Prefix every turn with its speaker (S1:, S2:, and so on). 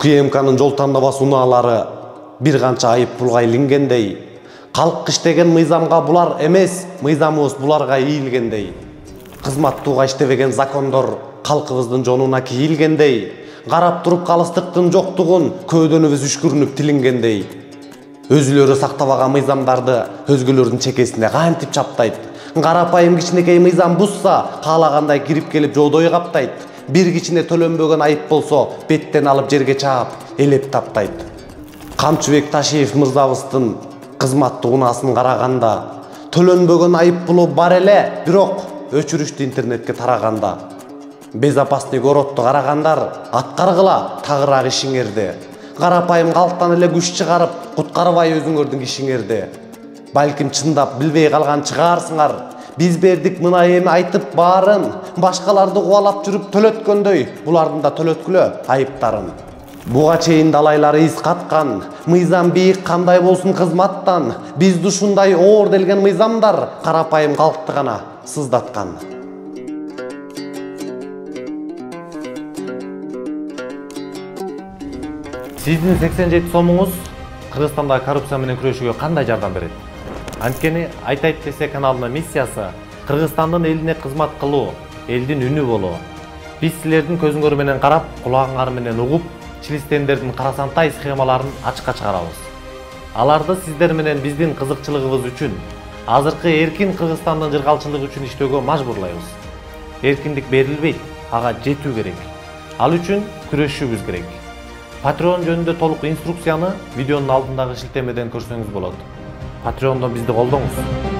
S1: УКМКнын жол тандабас унаалары бир канча айып пулга илингендей, калк иштеген мыйзамга булар эмес, мыйзамыбыз буларга ийилгендей, кызматтууга иштебеген закондор калкыбыздын жонуна кийилгендей, карап туруп калыстыктын жоктугун көөдөнүбүз үшкүрүнүп тилингендей, өзүлөрү сактабаган мыйзамдарды өзгөлөрдүн чекесине кантип чаптайт, карапайым кичинекей мыйзам бузса каалагандай кирип келип жоодой каптайт, бир кичине төлөнбөгөн айып болсо беттен алып жерге чаап элеп таптайт. Камчыбек Ташиев мырзабыздын кызматтуу унаасын караганда төлөнбөгөн айып пулу бар эле, бирок өчүрүштү интернетке тараганда. Безопасный городду карагандар аткаргыла тагыраак ишиңерди. Карапайым калктан эле күч чыгарып куткарбай өзүңөрдүн кишиңерди. Балким чындап билбей калган чыгарсыңар. Биз бердик мына эми айтып баарын, башкаларды кубалап жүрүп төлөткөндөй, булардын да төлөткүлө айыптарын. Буга чейин далайлары из каткан, мыйзам бийик кандай болсун кызматтан, бизди ушундай оор делген мыйзамдар карапайым калкты гана сыздаткан.
S2: Сиздин 87 сомуңуз Кыргызстанда коррупция менен күрөшүүгө кандай жардам берет? Анткени Айтайт ТС каналынын миссиясы Кыргызстандын элине кызмат кылуу, элдин үнү болуу. Биз силердин көзүңөр менен карап, кулагыңар менен угуп, чилистендердин карасантай схемаларын ачыкка чыгарабыз. Аларды сиздер менен биздин кызыкчылыгыбыз үчүн, азыркы эркин Кыргызстандын жыргалчылыгы үчүн иштөөгө мажбурлайбыз. Эркиндик берилбейт, ага жетүү керек. Ал үчүн күрөшүүбүз керек. Patreon жөнүндө толук инструкцияны видеонун алдындагы шилтемеден көрсөңүз болот. Patreon'дон бизди колдоңуз.